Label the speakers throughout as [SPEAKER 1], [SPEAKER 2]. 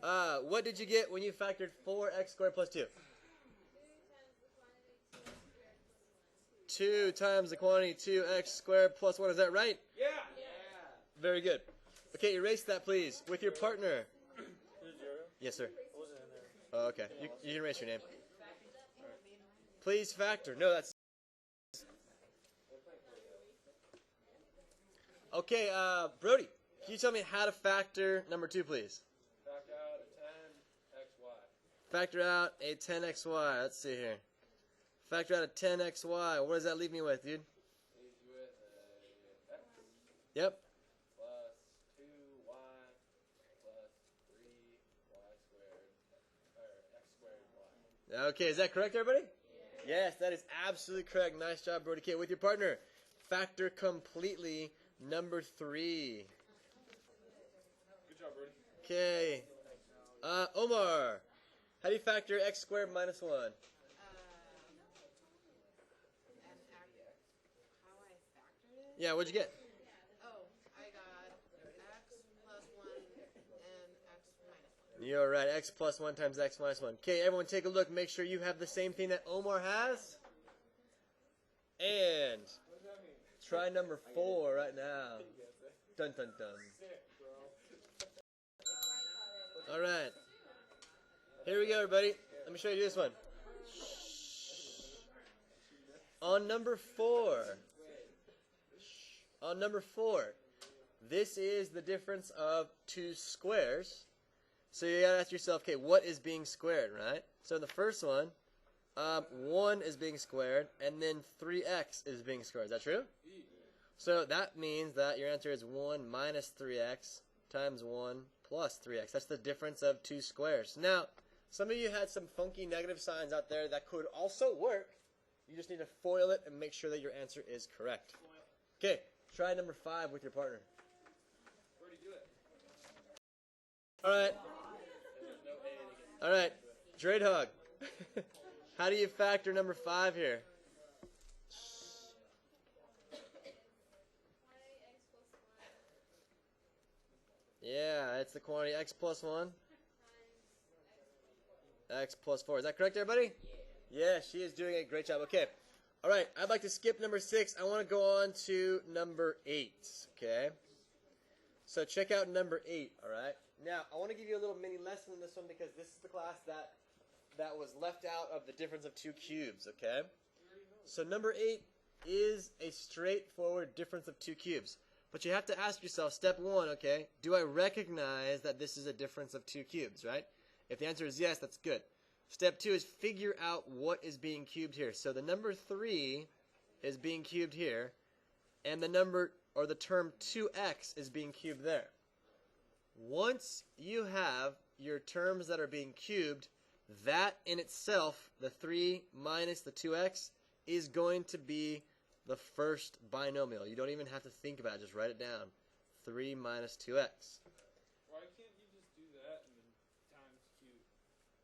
[SPEAKER 1] What did you get when you factored 4x squared plus 2? 2 times the quantity 2x squared plus 1. Is that right?
[SPEAKER 2] Yeah.
[SPEAKER 1] Very good. Okay, erase that, please, with your partner. Yes, sir. Oh, okay. You can erase your name. Please factor. No, that's... Okay, Brody, can you tell me how to factor number 2, please?
[SPEAKER 2] Factor out a 10xy.
[SPEAKER 1] Factor out a 10xy. Let's see here. Factor out a 10xy. What does that leave me with, dude?
[SPEAKER 2] Leaves you with x
[SPEAKER 1] Yep.
[SPEAKER 2] plus 2y plus 3y squared, or x squared y.
[SPEAKER 1] Okay, is that correct, everybody? Yes, that is absolutely correct. Nice job, Brody. Okay, with your partner, factor completely number 3.
[SPEAKER 2] Good job, Brody.
[SPEAKER 1] Okay. Omar, how do you factor x squared minus 1?
[SPEAKER 3] How I factored it?
[SPEAKER 1] Yeah, what'd you get?
[SPEAKER 3] Oh, I got x plus 1 and x minus 1.
[SPEAKER 1] You're right. X plus 1 times x minus 1. Okay, everyone take a look. Make sure you have the same thing that Omar has. And
[SPEAKER 2] What does that mean?
[SPEAKER 1] try number 4 right now. Dun dun dun.
[SPEAKER 2] Sick, bro.
[SPEAKER 1] All right. Here we go, everybody. Let me show you this one. On number 4. On number 4. This is the difference of 2 squares. So you gotta ask yourself, okay, what is being squared, right? So in the first one, 1 is being squared, and then 3x is being squared. Is that true? So that means that your answer is 1 minus 3x times 1 plus 3x. That's the difference of 2 squares. Now, some of you had some funky negative signs out there that could also work. You just need to FOIL it and make sure that your answer is correct. Okay, try number 5 with your partner.
[SPEAKER 2] Where'd he do it?
[SPEAKER 1] All right. All right, Dread Hog. How do you factor number 5 here? Yeah, it's the quantity x plus 1. X plus 4. Is that correct, everybody? Yeah, she is doing a great job. Okay. All right, I'd like to skip number 6. I want to go on to number 8. Okay. So check out number 8, all right? Now, I want to give you a little mini lesson in this one because this is the class that was left out of the difference of 2 cubes, okay? So number 8 is a straightforward difference of 2 cubes. But you have to ask yourself, step 1, okay, do I recognize that this is a difference of 2 cubes, right? If the answer is yes, that's good. Step 2 is figure out what is being cubed here. So the number 3 is being cubed here, and the number, or the term 2x is being cubed there. Once you have your terms that are being cubed, that in itself, the 3 minus the 2x, is going to be the first binomial. You don't even have to think about it. Just write it down. 3 minus 2x.
[SPEAKER 2] Why can't you just do that and then times cube?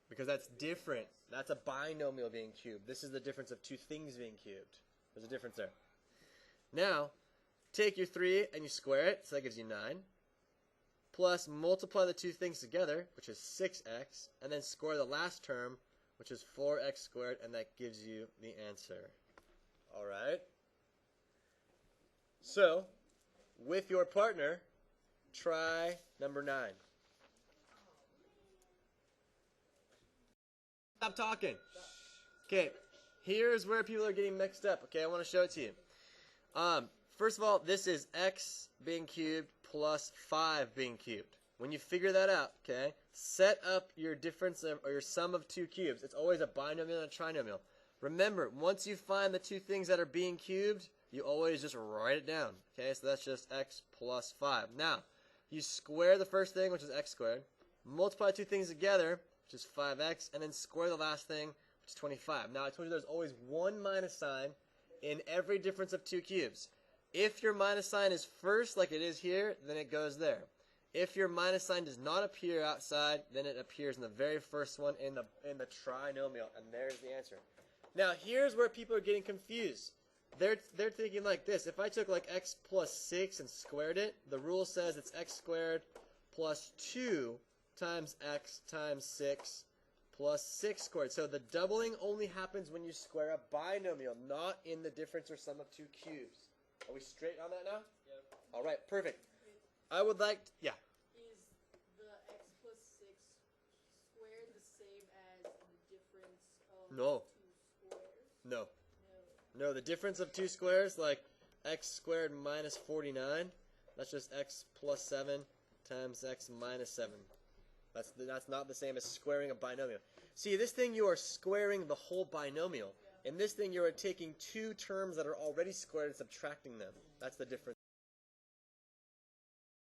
[SPEAKER 1] Because that's different. That's a binomial being cubed. This is the difference of 2 things being cubed. There's a difference there. Now, take your 3 and you square it, so that gives you 9. Plus, multiply the 2 things together, which is 6x, and then square the last term, which is 4x squared, and that gives you the answer. All right? So, with your partner, try number 9. Stop talking. Okay, here's where people are getting mixed up. Okay, I want to show it to you. First of all, this is x being cubed plus 5 being cubed. When you figure that out, okay, set up your difference of, or your sum of 2 cubes. It's always a binomial and a trinomial. Remember, once you find the 2 things that are being cubed, you always just write it down. Okay, so that's just x plus 5. Now, you square the first thing, which is x squared. Multiply 2 things together, which is 5x, and then square the last thing, which is 25. Now, I told you there's always one minus sign in every difference of 2 cubes. If your minus sign is first, like it is here, then it goes there. If your minus sign does not appear outside, then it appears in the very first one in the trinomial, and there's the answer. Now, here's where people are getting confused. They're thinking like this. If I took like x plus 6 and squared it, the rule says it's x squared plus 2 times x times 6 plus 6 squared. So the doubling only happens when you square a binomial, not in the difference or sum of two cubes. Are we straight on that now?
[SPEAKER 2] Yep.
[SPEAKER 1] All right, perfect. I would like to, yeah.
[SPEAKER 4] Is the x plus 6 squared the same as the difference of
[SPEAKER 1] No.
[SPEAKER 4] 2 squares?
[SPEAKER 1] No.
[SPEAKER 4] No.
[SPEAKER 1] No, the difference of two squares, like x squared minus 49, that's just x plus 7 times x minus 7. That's not the same as squaring a binomial. See, this thing you are squaring the whole binomial. In this thing you are taking two terms that are already squared and subtracting them. That's the difference.